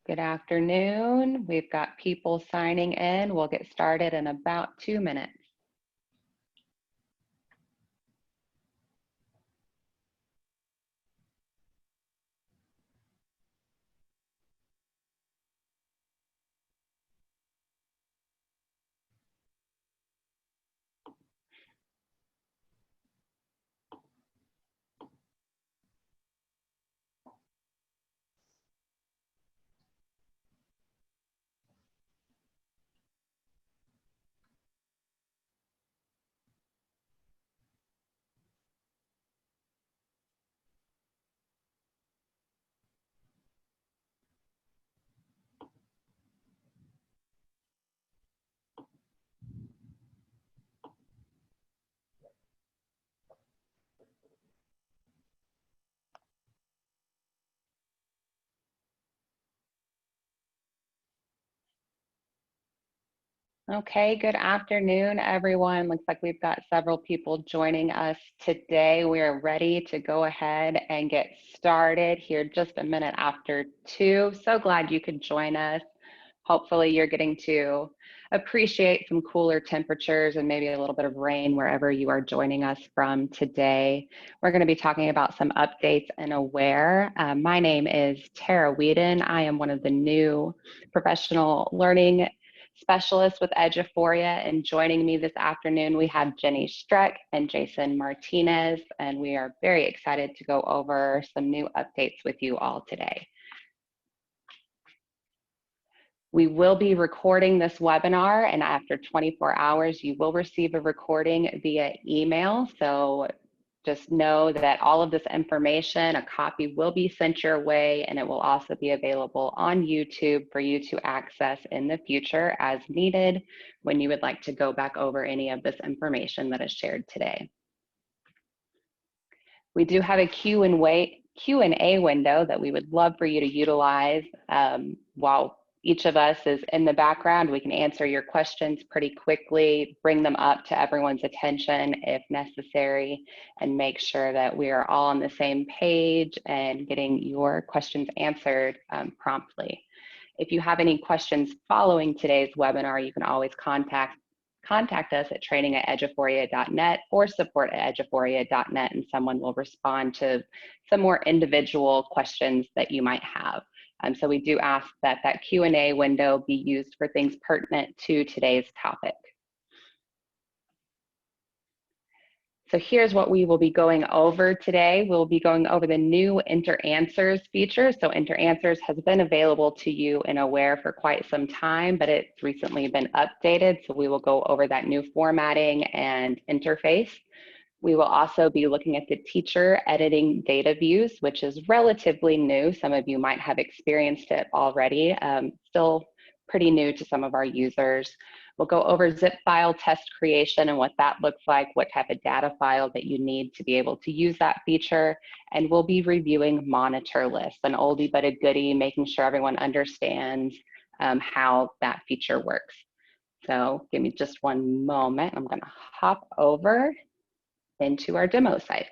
Good afternoon. We've got people signing in. We'll get started in about 2 minutes. Okay, good afternoon, everyone. Looks like we've got several people joining us today. We are ready to go ahead and get started here just a minute after 2. So glad you could join us. Hopefully you're getting to appreciate some cooler temperatures and maybe a little bit of rain wherever you are joining us from today. We're going to be talking about some updates in Aware. My name is Terra Whedon. I am one of the new professional learning specialists with Eduphoria, and joining me this afternoon we have Jenny Streck and Jason Martinez, and we are very excited to go over some new updates with you all today. We will be recording this webinar, and after 24 hours, you will receive a recording via email. So just know that all of this information, a copy will be sent your way, and it will also be available on YouTube for you to access in the future as needed when you would like to go back over any of this information that is shared today. We do have a Q&A window that we would love for you to utilize while each of us is in the background. We can answer your questions pretty quickly, bring them up to everyone's attention if necessary, and make sure that we are all on the same page and getting your questions answered promptly. If you have any questions following today's webinar, you can always contact us at training@eduphoria.net or support@eduphoria.net, and someone will respond to some more individual questions that you might have. So we do ask that that Q&A window be used for things pertinent to today's topic. So here's what we will be going over today. We'll be going over the new Enter Answers feature. So Enter Answers has been available to you in Aware for quite some time, but it's recently been updated. So we will go over that new formatting and interface. We will also be looking at the teacher editing data views, which is relatively new. Some of you might have experienced it already, still pretty new to some of our users. We'll go over zip file test creation and what that looks like, what type of data file that you need to be able to use that feature. And we'll be reviewing monitor lists, an oldie but a goodie, making sure everyone understands how that feature works. So give me just one moment. I'm gonna hop over into our demo site.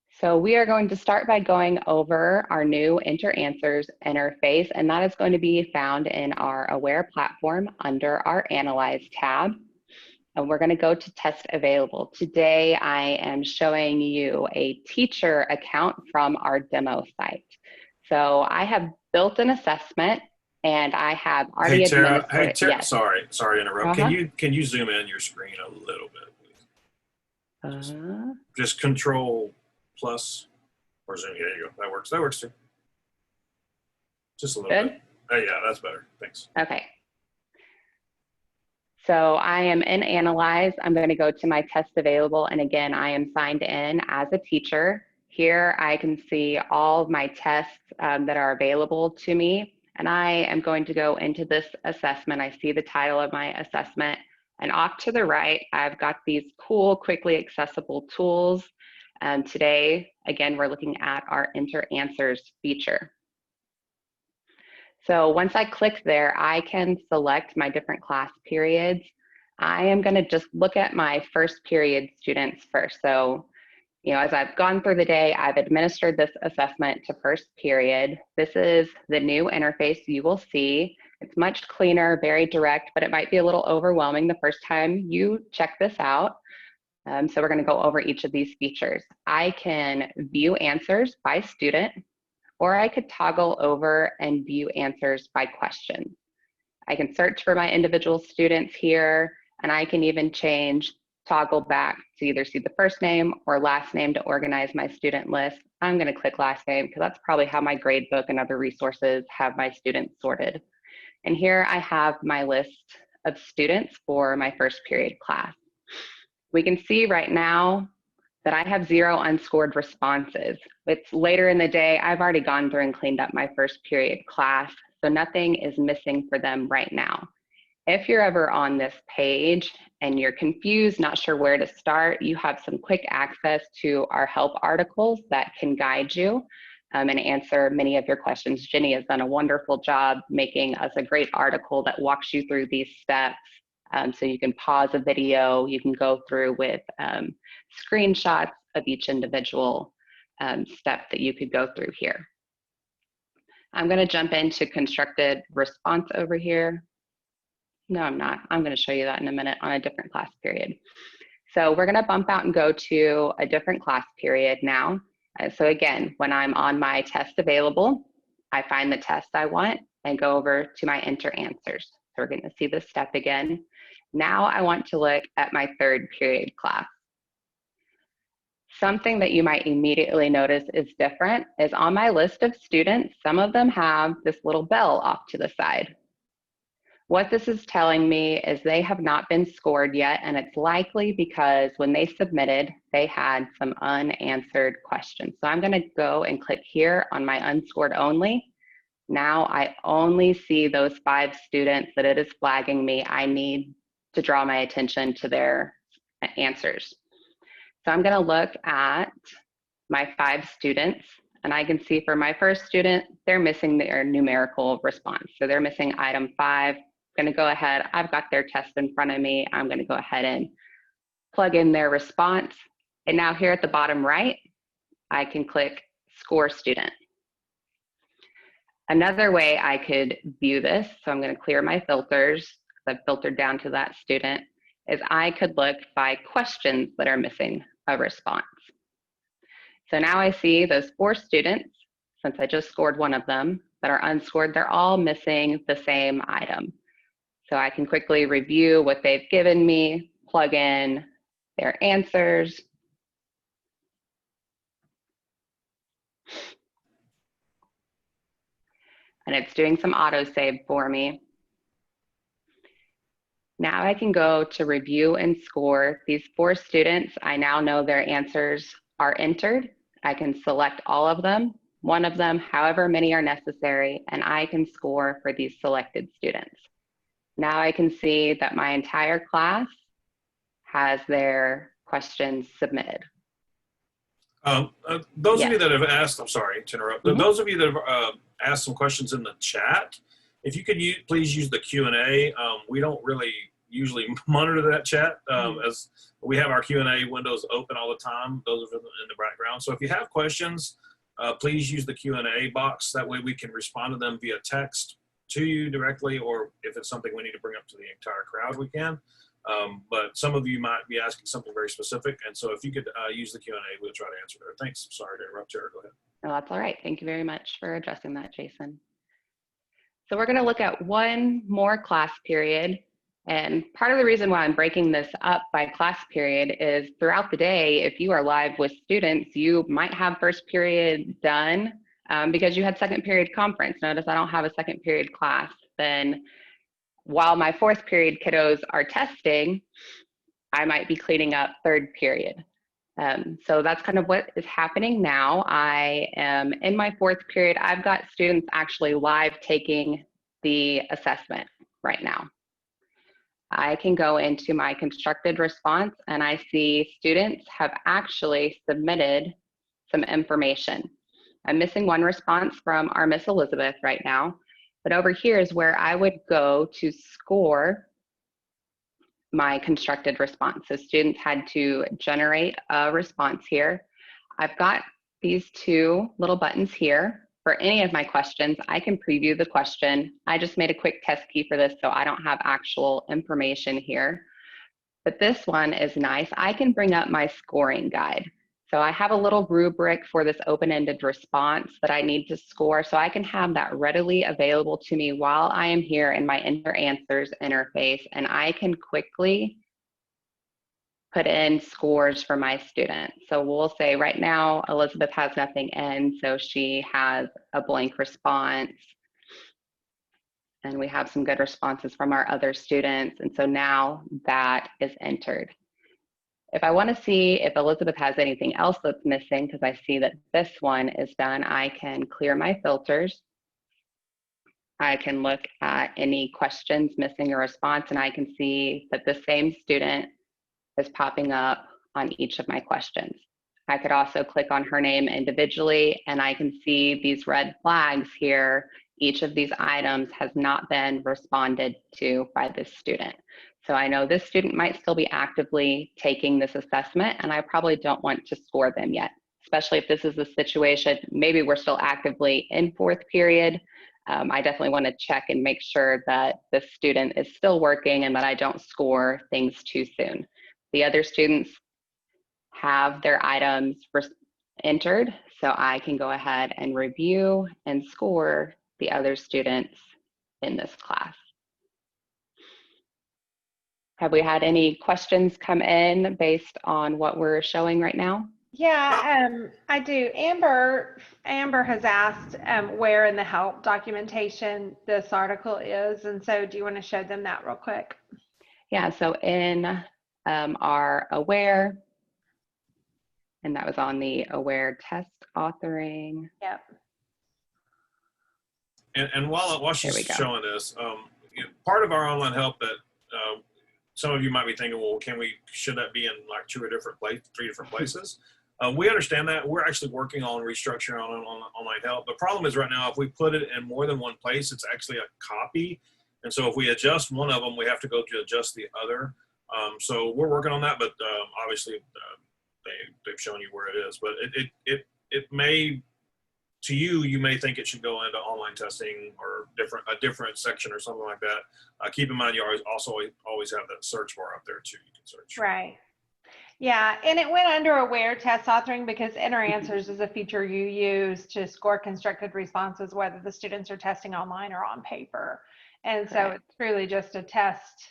So we are going to start by going over our new Enter Answers interface, and that is going to be found in our Aware platform under our Analyze tab. And we're going to go to Test Available. Today, I am showing you a teacher account from our demo site. So I have built an assessment, and I have already administered. Hey Terra, yes. sorry to interrupt. Can you zoom in your screen a little bit, please? Just Control plus or zoom. Yeah, there you go. That works. That works too. Just a little bit. Yeah, that's better. Thanks. Okay. So I am in Analyze. I'm going to go to my test available. And again, I am signed in as a teacher. Here I can see all of my tests that are available to me. And I am going to go into this assessment. I see the title of my assessment. And off to the right, I've got these cool, quickly accessible tools. Today, again, we're looking at our Enter Answers feature. So once I click there, I can select my different class periods. I am going to just look at my first period students first. So As I've gone through the day, I've administered this assessment to first period. This is the new interface you will see. It's much cleaner, very direct, but it might be a little overwhelming the first time you check this out. So we're going to go over each of these features. I can view answers by student, or I could toggle over and view answers by question. I can search for my individual students here, and I can even toggle back to either see the first name or last name to organize my student list. I'm going to click last name because that's probably how my gradebook and other resources have my students sorted. And here I have my list of students for my first period class. We can see right now that I have 0 unscored responses. It's later in the day. I've already gone through and cleaned up my first period class, so nothing is missing for them right now. If you're ever on this page and you're confused, not sure where to start, you have some quick access to our help articles that can guide you and answer many of your questions. Jenny has done a wonderful job making us a great article that walks you through these steps. So you can pause a video, you can go through with screenshots of each individual step that you could go through here. I'm going to jump into constructed response over here. No, I'm not. I'm going to show you that in a minute on a different class period. So we're going to bump out and go to a different class period now. So again, when I'm on my test available, I find the test I want and go over to my enter answers. So we're going to see this step again. Now I want to look at my third period class. Something that you might immediately notice is different is on my list of students, some of them have this little bell off to the side. What this is telling me is they have not been scored yet, and it's likely because when they submitted, they had some unanswered questions. So I'm going to go and click here on my unscored only. Now I only see those 5 students that it is flagging me. I need to draw my attention to their answers. So I'm going to look at my 5 students, and I can see for my first student, they're missing their numerical response. So they're missing item 5. I'm going to go ahead. I've got their test in front of me. I'm going to go ahead and plug in their response. And now here at the bottom right, I can click score student. Another way I could view this, so I'm going to clear my filters, I've filtered down to that student, is I could look by questions that are missing a response. So now I see those 4 students, since I just scored one of them, that are unscored, they're all missing the same item. So I can quickly review what they've given me, plug in their answers. And it's doing some autosave for me. Now I can go to review and score these 4 students. I now know their answers are entered. I can select all of them, one of them, however many are necessary, and I can score for these selected students. Now I can see that my entire class has their questions submitted. Those of you that have asked, I'm sorry to interrupt, those of you that have asked some questions in the chat, if you could please use the Q&A. We don't really usually monitor that chat as we have our Q&A windows open all the time. Those are in the background. So if you have questions, please use the Q&A box. That way we can respond to them via text to you directly, or if it's something we need to bring up to the entire crowd, we can. But some of you might be asking something very specific. And so if you could use the Q&A, we'll try to answer there. Thanks. Sorry to interrupt, Terra. Go ahead. No, that's all right. Thank you very much for addressing that, Jason. So we're going to look at one more class period. And part of the reason why I'm breaking this up by class period is throughout the day, if you are live with students, you might have first period done because you had second period conference. Notice I don't have a second period class. Then while my fourth period kiddos are testing, I might be cleaning up third period. So that's kind of what is happening now. I am in my fourth period. I've got students actually live taking the assessment right now. I can go into my constructed response and I see students have actually submitted some information. I'm missing one response from our Miss Elizabeth right now, but over here is where I would go to score my constructed response. So students had to generate a response here. I've got these two little buttons here. For any of my questions, I can preview the question. I just made a quick test key for this, so I don't have actual information here. But this one is nice. I can bring up my scoring guide. So I have a little rubric for this open-ended response that I need to score, so I can have that readily available to me while I am here in my Enter Answers interface, and I can quickly put in scores for my student. So we'll say right now, Elizabeth has nothing in, so she has a blank response. And we have some good responses from our other students. And so now that is entered. If I want to see if Elizabeth has anything else that's missing, because I see that this one is done, I can clear my filters. I can look at any questions missing a response, and I can see that the same student is popping up on each of my questions. I could also click on her name individually, and I can see these red flags here. Each of these items has not been responded to by this student. So I know this student might still be actively taking this assessment, and I probably don't want to score them yet, especially if this is a situation, maybe we're still actively in fourth period. I definitely want to check and make sure that the student is still working and that I don't score things too soon. The other students have their items entered, so I can go ahead and review and score the other students in this class. Have we had any questions come in based on what we're showing right now? Yeah, I do. Amber has asked where in the help documentation this article is, and so do you want to show them that real quick? Yeah, so in our AWARE, and that was on the AWARE test authoring. Yep. And while she's showing this, part of our online help that some of you might be thinking, well, should that be in like three different places? We understand that. We're actually working on restructuring on online help. The problem is right now, if we put it in more than one place, it's actually a copy. And so if we adjust one of them, we have to go to adjust the other. So we're working on that, but obviously they've shown you where it is. But it may, to you, you may think it should go into online testing or a different section or something like that. Keep in mind, you always have that search bar up there too. You can search. Right. Yeah, and it went under AWARE test authoring because Enter Answers is a feature you use to score constructed responses, whether the students are testing online or on paper. And so it's really just a test,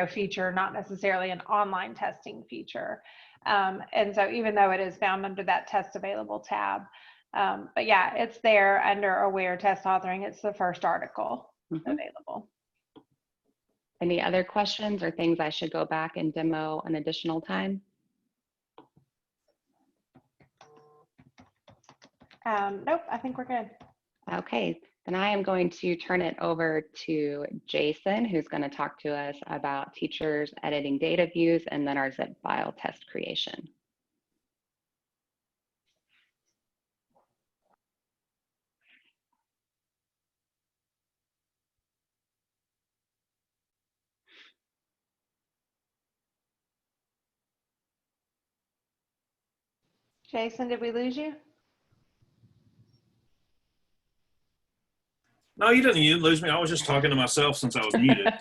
feature, not necessarily an online testing feature. And so even though it is found under that test available tab, but yeah, it's there under AWARE test authoring. It's the first article available. Any other questions or things I should go back and demo an additional time? Nope, I think we're good. Okay, then I am going to turn it over to Jason, who's going to talk to us about teachers editing data views and then our zip file test creation. Jason, did we lose you? No, you didn't lose me. I was just talking to myself since I was muted.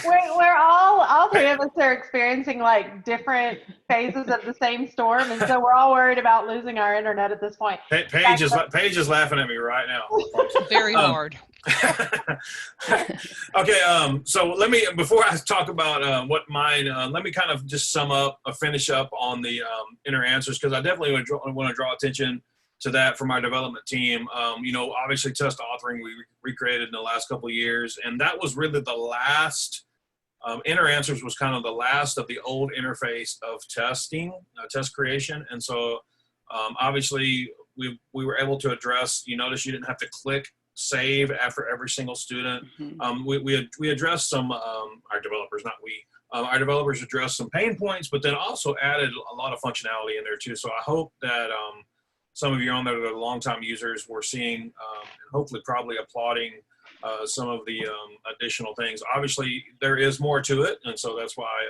we're all three of us are experiencing like different phases of the same storm, and so we're all worried about losing our internet at this point. Paige is laughing at me right now. Very hard. Okay, so before I talk about what mine, let me kind of just finish up on the Enter Answers, because I definitely want to draw attention to that from our development team. Obviously test authoring we recreated in the last couple of years, and that was really the last. Enter Answers was kind of the last of the old interface of testing, test creation, and so obviously we were able to address. You notice you didn't have to click save after every single student. We addressed some our developers, not we. Our developers addressed some pain points, but then also added a lot of functionality in there too. So I hope that some of you on there that are longtime users were seeing and hopefully probably applauding some of the additional things. Obviously, there is more to it, and so that's why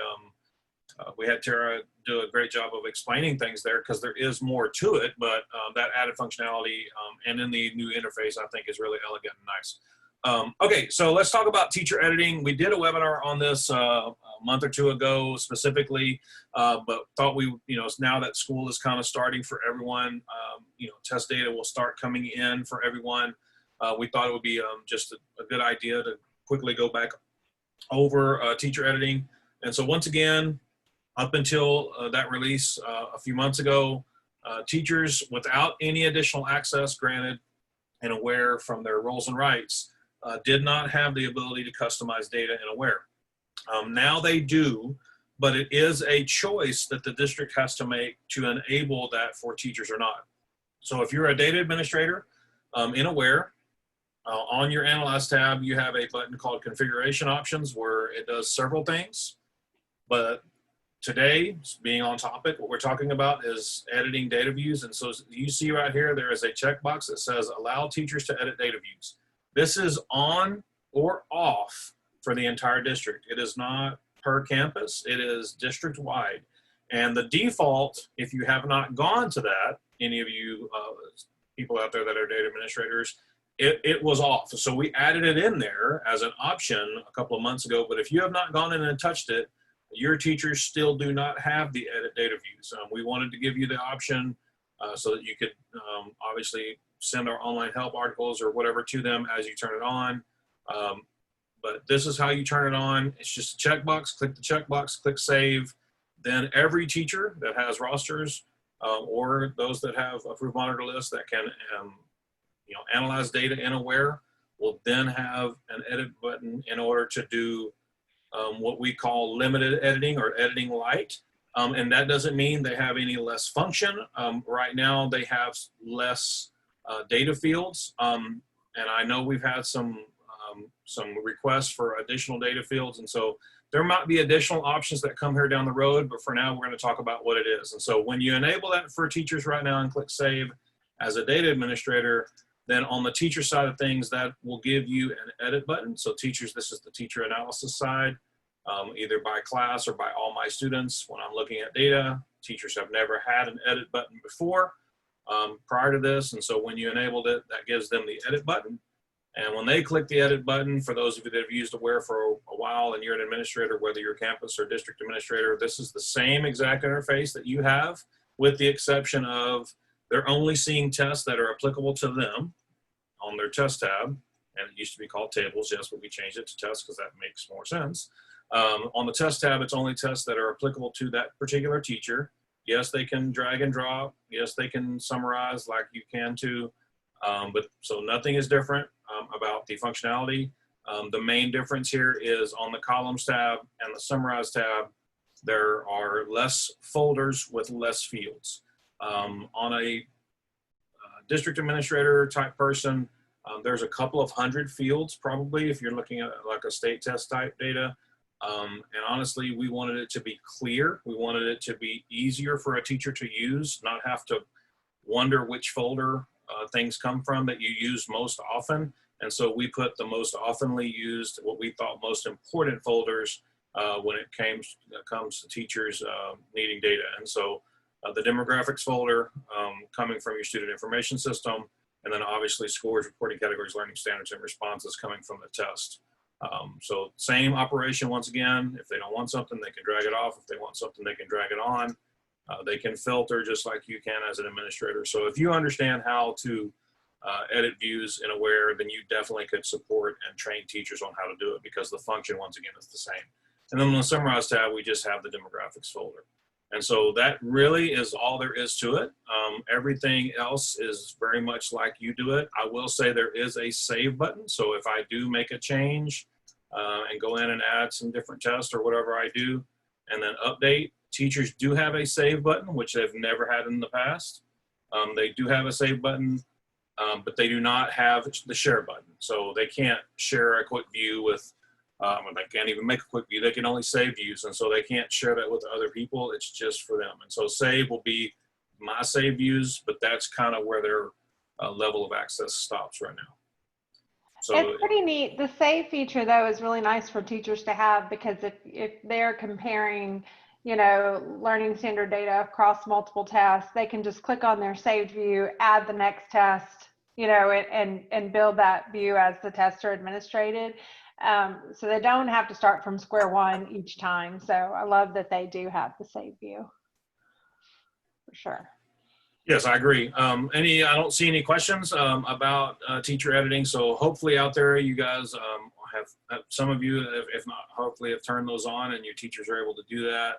We had Terra do a great job of explaining things there because there is more to it, but that added functionality and in the new interface, I think is really elegant and nice. Okay, so let's talk about teacher editing. We did a webinar on this a month or two ago specifically, but thought we, now that school is kind of starting for everyone, test data will start coming in for everyone. We thought it would be just a good idea to quickly go back over teacher editing. And so once again, up until that release a few months ago, teachers without any additional access granted and aware from their roles and rights did not have the ability to customize data in Aware. Now they do, but it is a choice that the district has to make to enable that for teachers or not. So if you're a data administrator in Aware, on your Analyze tab, you have a button called Configuration Options where it does several things. But today, being on topic, what we're talking about is editing data views. And so you see right here, there is a checkbox that says allow teachers to edit data views. This is on or off for the entire district. It is not per campus, it is district wide. And the default, if you have not gone to that, any of you people out there that are data administrators, it was off. So we added it in there as an option a couple of months ago, but if you have not gone in and touched it, your teachers still do not have the edit data views. We wanted to give you the option so that you could obviously send our online help articles or whatever to them as you turn it on. But this is how you turn it on. It's just a checkbox, click the checkbox, click save. Then every teacher that has rosters or those that have approved monitor lists that can analyze data in Aware will then have an edit button in order to do what we call limited editing or editing light. And that doesn't mean they have any less function. Right now they have less data fields. And I know we've had some requests for additional data fields. And so there might be additional options that come here down the road, but for now we're going to talk about what it is. And so when you enable that for teachers right now and click save as a data administrator, then on the teacher side of things, that will give you an edit button. So teachers, this is the teacher analysis side, either by class or by all my students. When I'm looking at data, teachers have never had an edit button before prior to this. And so when you enabled it, that gives them the edit button. And when they click the edit button, for those of you that have used Aware for a while and you're an administrator, whether you're a campus or district administrator, this is the same exact interface that you have, with the exception of they're only seeing tests that are applicable to them on their test tab. And it used to be called tables, yes, but we changed it to tests because that makes more sense. On the test tab, it's only tests that are applicable to that particular teacher. Yes, they can drag and drop. Yes, they can summarize like you can too. But so nothing is different about the functionality. The main difference here is on the columns tab and the summarize tab, there are less folders with less fields. On a district administrator type person, there's a couple of hundred fields probably if you're looking at like a state test type data. And honestly, we wanted it to be clear. We wanted it to be easier for a teacher to use, not have to wonder which folder things come from that you use most often. And so we put the most oftenly used, what we thought most important folders when it comes to teachers needing data. And so the demographics folder coming from your student information system, and then obviously scores, reporting categories, learning standards, and responses coming from the test. So same operation once again. If they don't want something, they can drag it off. If they want something, they can drag it on. They can filter just like you can as an administrator. So if you understand how to edit views in Aware, then you definitely could support and train teachers on how to do it, because the function, once again, is the same. And then on the Summarize tab, we just have the demographics folder. And so that really is all there is to it. Everything else is very much like you do it. I will say there is a save button. So if I do make a change and go in and add some different tests or whatever I do, and then update, teachers do have a save button, which they've never had in the past. They do have a save button, but they do not have the share button. So they can't share a quick view with, they can't even make a quick view. They can only save views. And so they can't share that with other people. It's just for them. And so save will be my save views, but that's kind of where their level of access stops right now. So it's pretty neat. The save feature, though, is really nice for teachers to have, because if they're comparing, learning standard data across multiple tests, they can just click on their saved view, add the next test, and build that view as the tests are administrated. So they don't have to start from square one each time. So I love that they do have the save view, for sure. Yes, I agree. I don't see any questions about teacher editing. So hopefully out there, you guys have some of you, if not, hopefully have turned those on and your teachers are able to do that.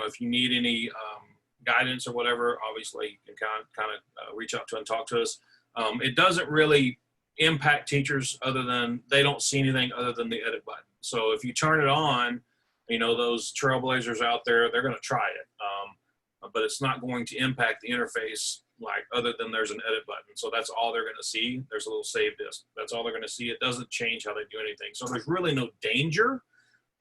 If you need any guidance or whatever, obviously you can kind of reach out to and talk to us. It doesn't really impact teachers other than they don't see anything other than the edit button. So if you turn it on, those trailblazers out there, they're going to try it. But it's not going to impact the interface other than there's an edit button. So that's all they're going to see. There's a little save disk. That's all they're going to see. It doesn't change how they do anything. So there's really no danger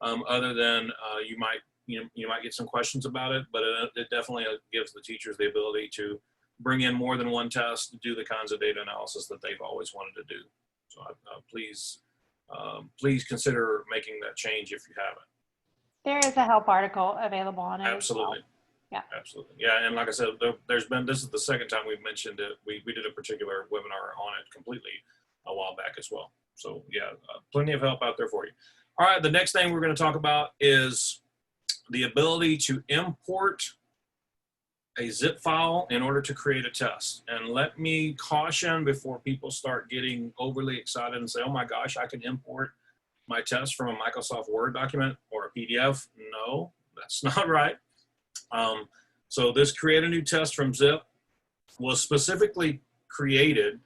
other than you might get some questions about it, but it definitely gives the teachers the ability to bring in more than one test to do the kinds of data analysis that they've always wanted to do. So please consider making that change if you haven't. There is a help article available on it. Absolutely. Well. Yeah. Absolutely. Yeah. And like I said, this is the second time we've mentioned it. We did a particular webinar on it completely a while back as well. So yeah, plenty of help out there for you. All right. The next thing we're going to talk about is the ability to import a zip file in order to create a test. And let me caution before people start getting overly excited and say, oh my gosh, I can import my test from a Microsoft Word document or a PDF. No, that's not right. So this create a new test from zip was specifically created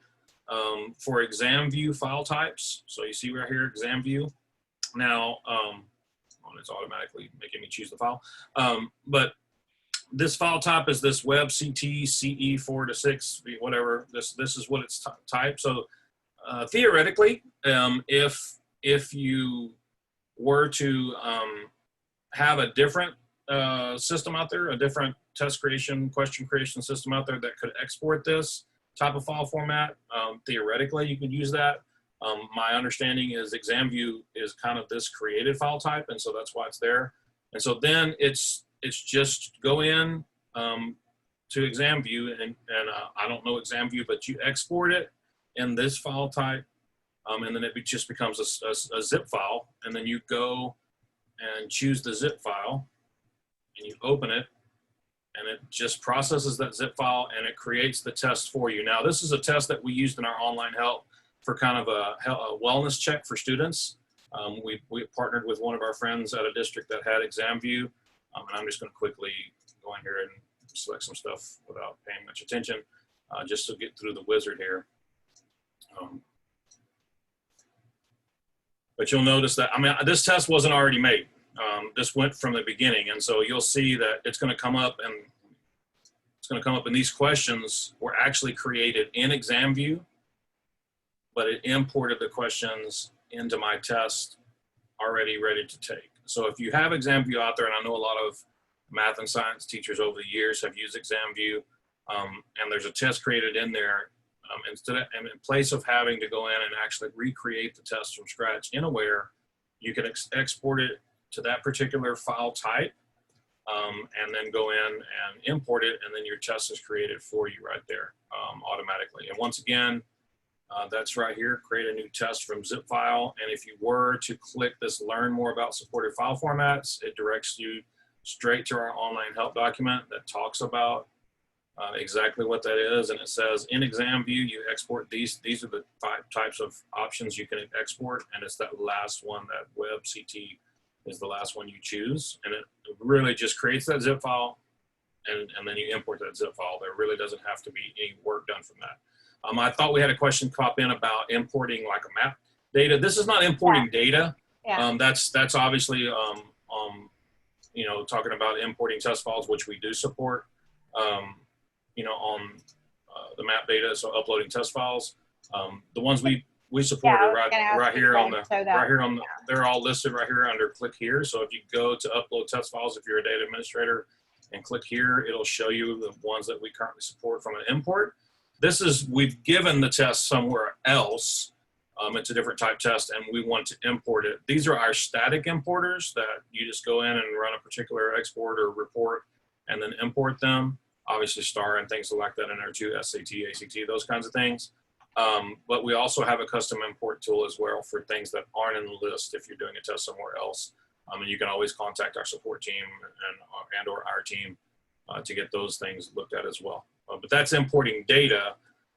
for exam view file types. So you see right here, exam view. Now, it's automatically making me choose the file. But this file type is this web CT CE 4 to 6, whatever. This is what it's typed. So theoretically, if you were to have a different system out there, a different test creation, question creation system out there that could export this type of file format, theoretically you could use that. My understanding is exam view is kind of this created file type, and so that's why it's there. And so then it's just go in to exam view, and I don't know exam view, but you export it in this file type, and then it just becomes a zip file, and then you go and choose the zip file, and you open it, and it just processes that zip file, and it creates the test for you. Now, this is a test that we used in our online help for kind of a wellness check for students. We partnered with one of our friends at a district that had exam view, and I'm just going to quickly go in here and select some stuff without paying much attention, just to get through the wizard here. But you'll notice that, this test wasn't already made. This went from the beginning, and so you'll see that it's going to come up, and these questions were actually created in exam view, but it imported the questions into my test already ready to take. So if you have exam view out there, and I know a lot of math and science teachers over the years have used exam view, and there's a test created in there, in place of having to go in and actually recreate the test from scratch in Aware, you can export it to that particular file type, and then go in and import it, and then your test is created for you right there automatically. And once again, that's right here, create a new test from zip file. And if you were to click this learn more about supported file formats, it directs you straight to our online help document that talks about exactly what that is. And it says in exam view, you export these are the 5 types of options you can export. And it's that last one, that web CT is the last one you choose. And it really just creates that zip file, and then you import that zip file. There really doesn't have to be any work done from that. I thought we had a question pop in about importing like a map data. This is not importing data. Yeah. That's obviously, talking about importing test files, which we do support, on the map data. So uploading test files, the ones we support are right here on the, they're all listed right here under click here. So if you go to upload test files, if you're a data administrator and click here, it'll show you the ones that we currently support from an import. We've given the test somewhere else, It's a different type test, and we want to import it. These are our static importers that you just go in and run a particular export or report and then import them. Obviously STAR and things like that in there too, SAT, ACT, those kinds of things. But we also have a custom import tool as well for things that aren't in the list if you're doing a test somewhere else. And you can always contact our support team and or our team to get those things looked at as well. But that's importing data.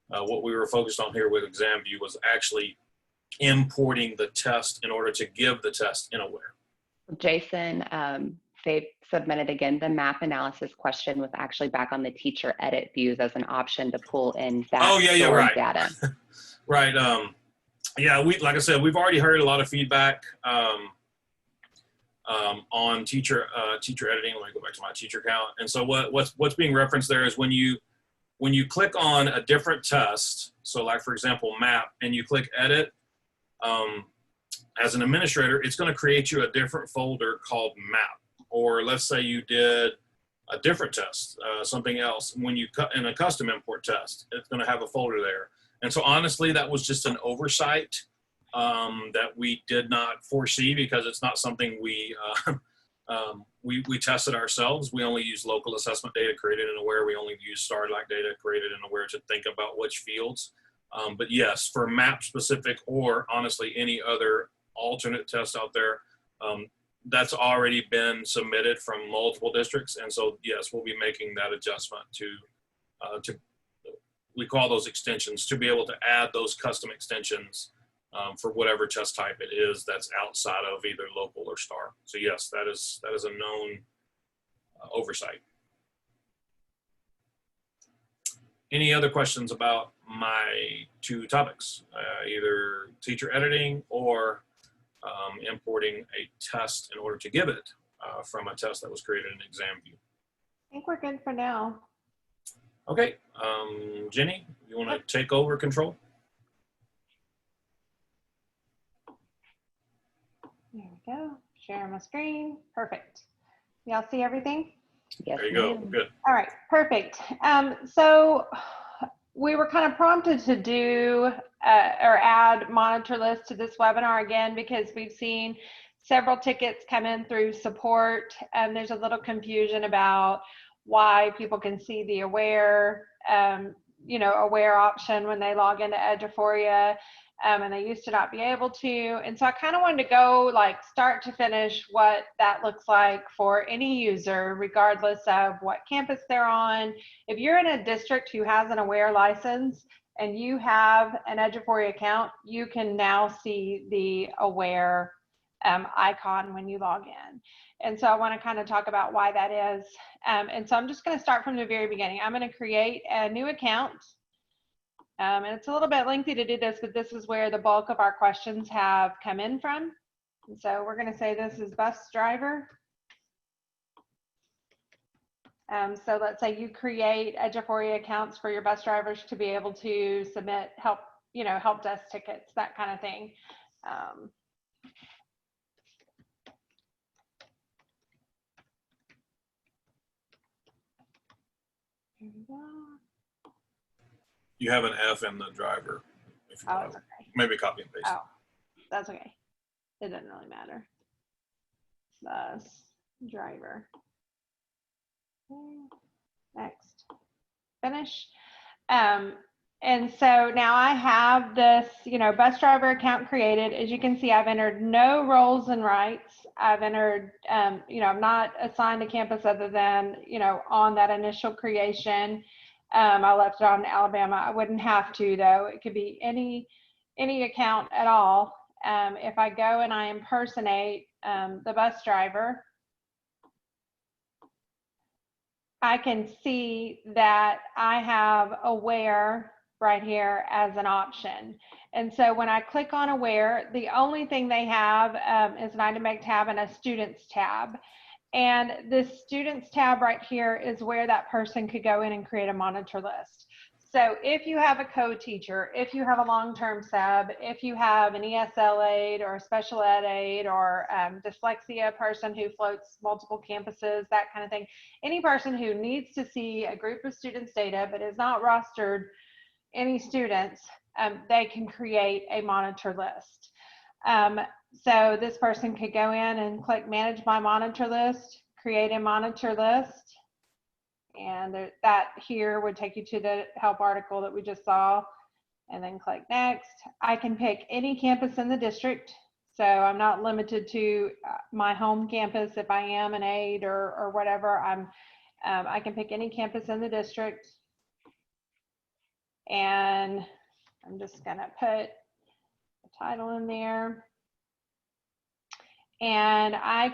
What we were focused on here with ExamView was actually importing the test in order to give the test in Aware. Jason, they submitted again, the map analysis question was actually back on the teacher edit views as an option to pull in that right. data. Right. Yeah, like I said, we've already heard a lot of feedback on teacher editing. Let me go back to my teacher count. And so what's being referenced there is when you click on a different test, so like for example, map, and you click edit, as an administrator, it's going to create you a different folder called map. Or let's say you did a different test, something else. When you cut in a custom import test, it's going to have a folder there. And so honestly, that was just an oversight that we did not foresee, because it's not something we tested ourselves. We only use local assessment data created in Aware. We only use STAR-like data created in Aware to think about which fields. But yes, for map specific, or honestly any other alternate test out there, that's already been submitted from multiple districts. And so yes, we'll be making that adjustment to we call those extensions, to be able to add those custom extensions for whatever test type it is that's outside of either local or STAR. So yes, that is a known oversight. Any other questions about my two topics, either teacher editing or importing a test in order to give it from a test that was created in ExamView? I think we're good for now. Okay, Jenny, you want to take over control? There we go. Share my screen. Perfect. Y'all see everything? Yes, there you go. Good. All right, perfect. So we were kind of prompted to do or add monitor list to this webinar again, because we've seen several tickets come in through support, and there's a little confusion about why people can see the Aware, Aware option when they log into Eduphoria, and they used to not be able to. And so I kind of wanted to go like start to finish what that looks like for any user, regardless of what campus they're on. If you're in a district who has an Aware license and you have an Eduphoria account, you can now see the Aware icon when you log in. And so I want to kind of talk about why that is. And so I'm just going to start from the very beginning. I'm going to create a new account. And it's a little bit lengthy to do this, but this is where the bulk of our questions have come in from. And so we're going to say this is bus driver. So let's say you create Eduphoria accounts for your bus drivers to be able to submit help desk tickets, that kind of thing. Here we go. You have an F in the driver. If you want. It's okay. Maybe copy and paste. Oh, that's okay. It doesn't really matter. Bus driver. Okay. Next. Finish. And so now I have this, bus driver account created. As you can see, I've entered no roles and rights. I've entered, I'm not assigned a campus other than, on that initial creation. I left it on Alabama. I wouldn't have to, though. It could be any account at all. If I go and I impersonate the bus driver, I can see that I have Aware right here as an option. And so when I click on Aware, the only thing they have is an item bank tab and a students tab. And this students tab right here is where that person could go in and create a monitor list. So if you have a co-teacher, if you have a long-term sub, if you have an ESL aide or a special ed aide or dyslexia person who floats multiple campuses, that kind of thing, any person who needs to see a group of students' data but is not rostered any students, they can create a monitor list. So this person could go in and click Manage My Monitor List, create a monitor list, and that here would take you to the help article that we just saw, and then click Next. I can pick any campus in the district, so I'm not limited to my home campus if I am an aide or whatever. I can pick any campus in the district, and I'm just gonna put the title in there. And I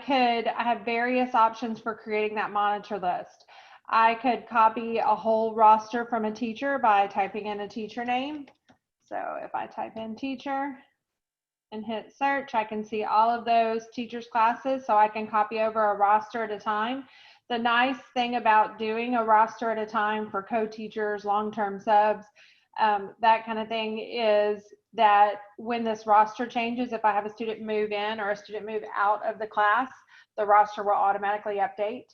have various options for creating that monitor list. I could copy a whole roster from a teacher by typing in a teacher name. So if I type in teacher and hit search, I can see all of those teachers' classes, so I can copy over a roster at a time. The nice thing about doing a roster at a time for co-teachers, long-term subs, that kind of thing, is that when this roster changes, if I have a student move in or a student move out of the class, the roster will automatically update.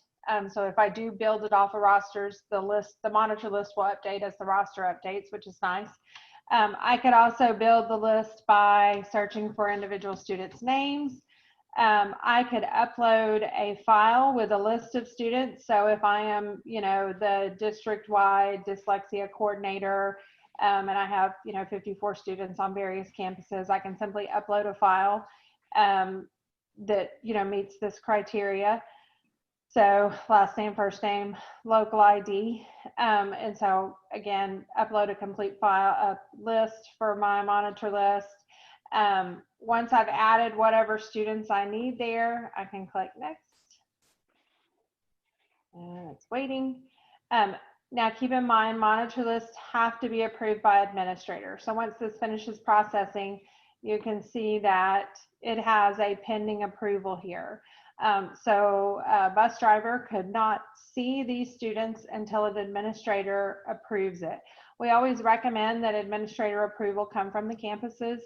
So if I do build it off of rosters, the monitor list will update as the roster updates, which is nice. I could also build the list by searching for individual students' names. I could upload a file with a list of students. So if I am, the district-wide dyslexia coordinator, and I have, 54 students on various campuses, I can simply upload a file that, meets this criteria. So last name, first name, local ID. And so again, upload a complete file, a list for my monitor list. Once I've added whatever students I need there, I can click Next. And it's waiting. Now keep in mind, monitor lists have to be approved by administrator. So once this finishes processing, you can see that it has a pending approval here. So a bus driver could not see these students until an administrator approves it. We always recommend that administrator approval come from the campuses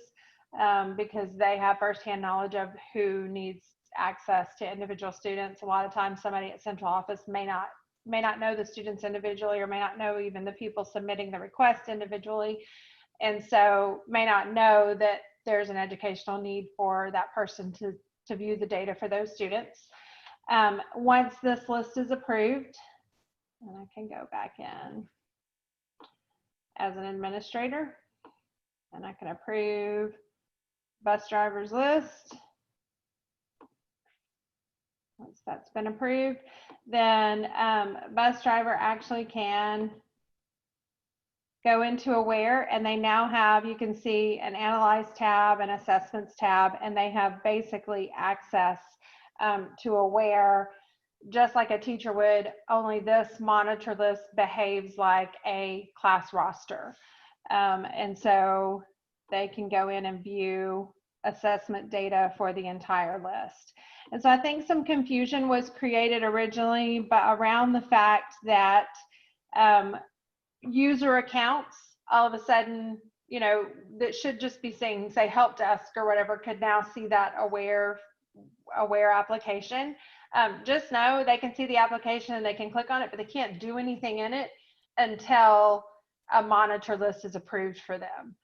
because they have firsthand knowledge of who needs access to individual students. A lot of times somebody at central office may not know the students individually, or may not know even the people submitting the request individually, and so may not know that there's an educational need for that person to view the data for those students. Once this list is approved, and I can go back in as an administrator, and I can approve bus driver's list. Once that's been approved, then bus driver actually can go into Aware, and they now have, you can see an Analyze tab, an Assessments tab, and they have basically access to Aware just like a teacher would, only this monitor list behaves like a class roster. And so they can go in and view assessment data for the entire list. And so I think some confusion was created originally, but around the fact that user accounts all of a sudden, you know, that should just be saying, say, help desk or whatever, could now see that aware application. Just know they can see the application and they can click on it, but they can't do anything in it until a monitor list is approved for them.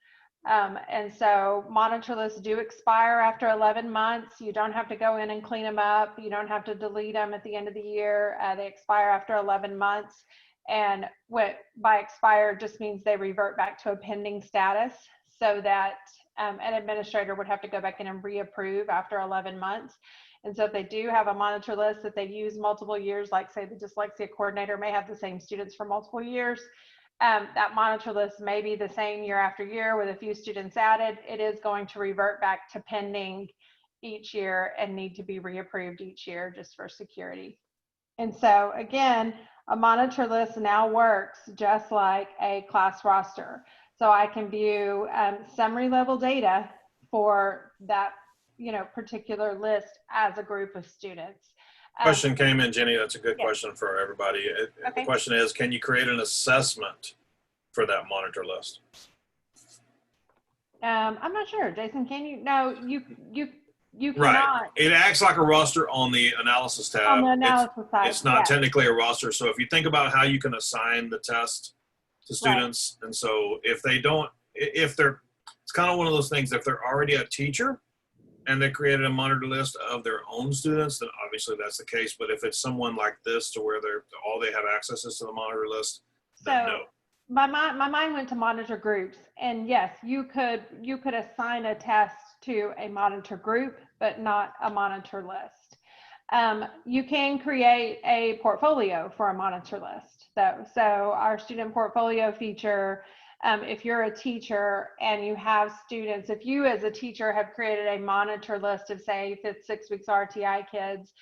And so monitor lists do expire after 11 months. You don't have to go in and clean them up. You don't have to delete them at the end of the year. They expire after 11 months. And what by expire just means they revert back to a pending status, so that an administrator would have to go back in and reapprove after 11 months. And so if they do have a monitor list that they use multiple years, like say the dyslexia coordinator may have the same students for multiple years, that monitor list may be the same year after year with a few students added. It is going to revert back to pending each year and need to be reapproved each year just for security. And so again, a monitor list now works just like a class roster. So I can view summary level data for that, you know, particular list as a group of students. Question came in, Jenny. That's a good question for everybody. Okay. The question is, can you create an assessment for that monitor list? I'm not sure, Jason, can you? No, you cannot. Right. It acts like a roster on the analysis tab. On the analysis side, it's not technically a roster. So if you think about how you can assign the test to students, and so if they don't, if they're, it's kind of one of those things, if they're already a teacher and they created a monitor list of their own students, then obviously that's the case. But if it's someone like this to where all they have access is to the monitor list, then no. My mind went to monitor groups, and yes, you could assign a test to a monitor group, but not a monitor list. You can create a portfolio for a monitor list, though. So our student portfolio feature, if you're a teacher and you have students, if you as a teacher have created a monitor list of, say, 5th, 6 weeks RTI kids,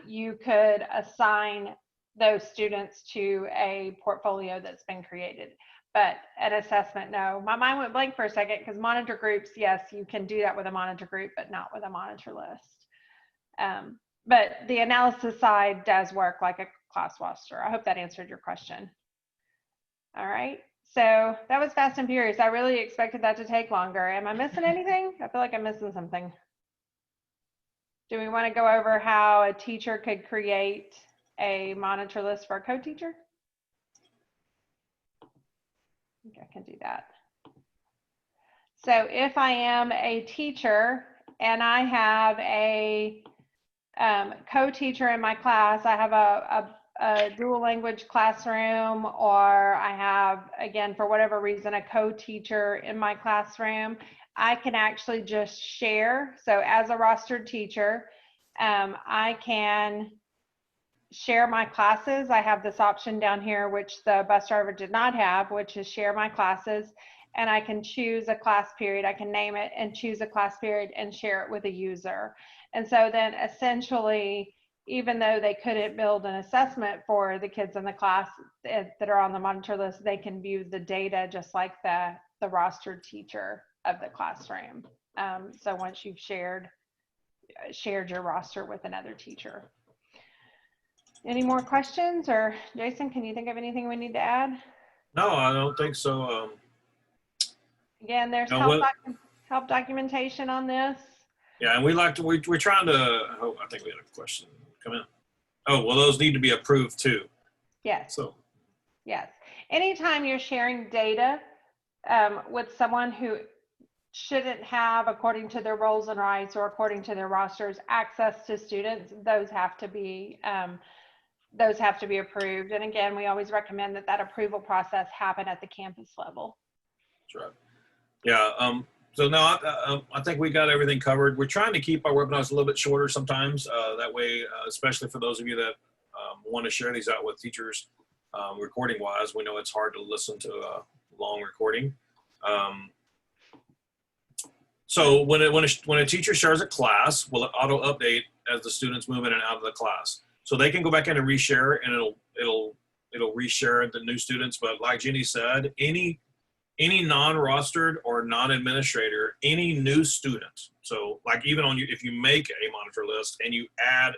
you could assign those students to a portfolio that's been created. But an assessment, no. My mind went blank for a second, because monitor groups, yes, you can do that with a monitor group, but not with a monitor list. But the analysis side does work like a class roster. I hope that answered your question. All right, so that was fast and furious. I really expected that to take longer. Am I missing anything? I feel like I'm missing something. Do we want to go over how a teacher could create a monitor list for a co-teacher? I think I can do that. So if I am a teacher and I have a co-teacher in my class, I have a dual language classroom, or I have, again, for whatever reason, a co-teacher in my classroom, I can actually just share. So as a rostered teacher, I can share my classes. I have this option down here, which the bus driver did not have, which is share my classes. And I can choose a class period. I can name it and choose a class period and share it with a user. And so then essentially, even though they couldn't build an assessment for the kids in the class that are on the monitor list, they can view the data just like the rostered teacher of the classroom. So once you've shared your roster with another teacher. Any more questions? Or Jason, can you think of anything we need to add? No, I don't think so. Again, there's help documentation on this. Yeah, and we're trying to, oh, I think we had a question come in. Oh, well, those need to be approved too. Yes. So. Yes. Anytime you're sharing data with someone who shouldn't have, according to their roles and rights or according to their rosters, access to students, those have to be approved. And again, we always recommend that approval process happen at the campus level. That's right. Yeah. So now I think we got everything covered. We're trying to keep our webinars a little bit shorter sometimes. That way, especially for those of you that want to share these out with teachers, recording wise, we know it's hard to listen to a long recording. So when a teacher shares a class, will it auto update as the students move in and out of the class? So they can go back in and reshare, and it'll reshare the new students. But like Jenny said, any non-rostered or non-administrator, any new student. So like even if you make a monitor list and you add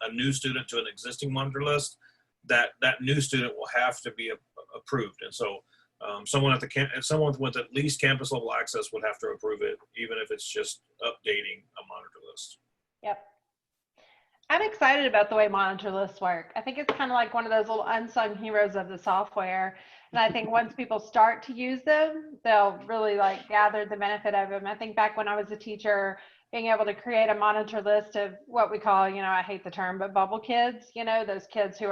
a new student to an existing monitor list, that new student will have to be approved. And so someone with at least campus level access would have to approve it, even if it's just updating a monitor list. Yep. I'm excited about the way monitor lists work. I think it's kind of like one of those little unsung heroes of the software. And I think once people start to use them, they'll really like gather the benefit of them. I think back when I was a teacher, being able to create a monitor list of what we call, I hate the term, but bubble kids, those kids who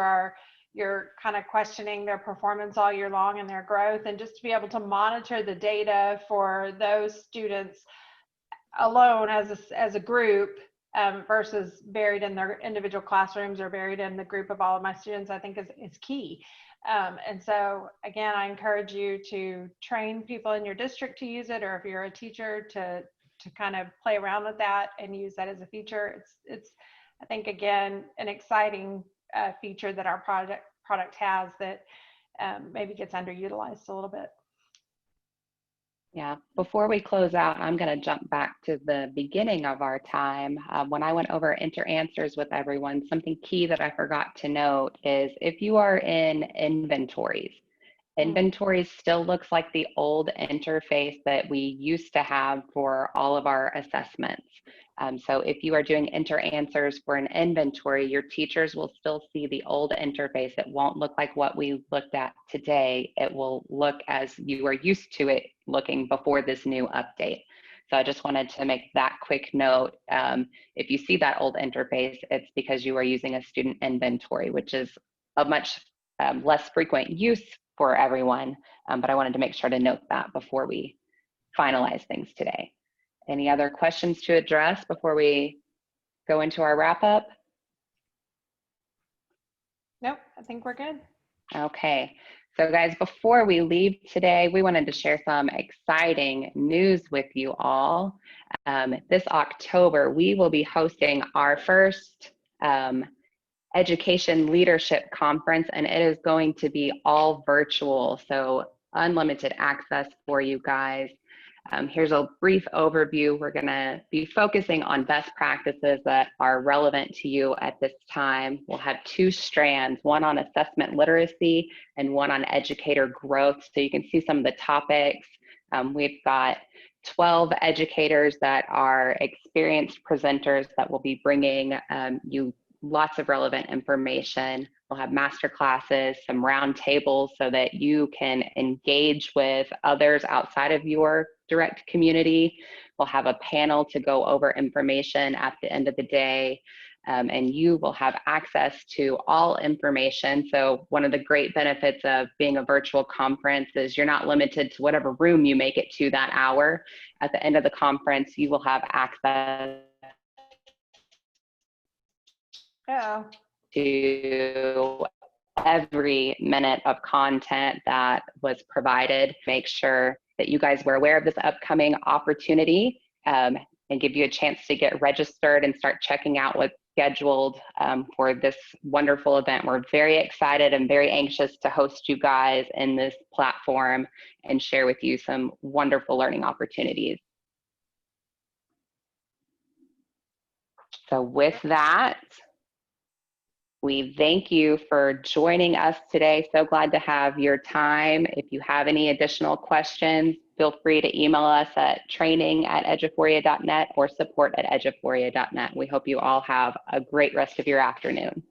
you're kind of questioning their performance all year long and their growth, and just to be able to monitor the data for those students alone as a group versus buried in their individual classrooms or buried in the group of all of my students, I think is key. And so again, I encourage you to train people in your district to use it, or if you're a teacher to kind of play around with that and use that as a feature. It's I think, again, an exciting feature that our product has that maybe gets underutilized a little bit. Yeah, before we close out, I'm going to jump back to the beginning of our time. When I went over Enter Answers with everyone, something key that I forgot to note is if you are in inventories, inventories still looks like the old interface that we used to have for all of our assessments. So if you are doing enter answers for an inventory, your teachers will still see the old interface. It won't look like what we looked at today. It will look as you are used to it looking before this new update. So I just wanted to make that quick note. If you see that old interface, it's because you are using a student inventory, which is a much less frequent use for everyone. But I wanted to make sure to note that before we finalize things today. Any other questions to address before we go into our wrap up? Nope, I think we're good. Okay, so guys, before we leave today, we wanted to share some exciting news with you all. This October, we will be hosting our first Education Leadership Conference, and it is going to be all virtual, so unlimited access for you guys. Here's a brief overview. We're going to be focusing on best practices that are relevant to you at this time. We'll have two strands, one on assessment literacy and one on educator growth. So you can see some of the topics. We've got 12 educators that are experienced presenters that will be bringing you lots of relevant information. We'll have master classes, some round tables so that you can engage with others outside of your direct community. We'll have a panel to go over information at the end of the day. And you will have access to all information. So one of the great benefits of being a virtual conference is you're not limited to whatever room you make it to that hour. At the end of the conference, you will have access to every minute of content that was provided. Make sure that you guys were aware of this upcoming opportunity and give you a chance to get registered and start checking out what's scheduled for this wonderful event. We're very excited and very anxious to host you guys in this platform and share with you some wonderful learning opportunities. So with that, we thank you for joining us today. So glad to have your time. If you have any additional questions, feel free to email us at training@eduphoria.net or support@eduphoria.net. We hope you all have a great rest of your afternoon.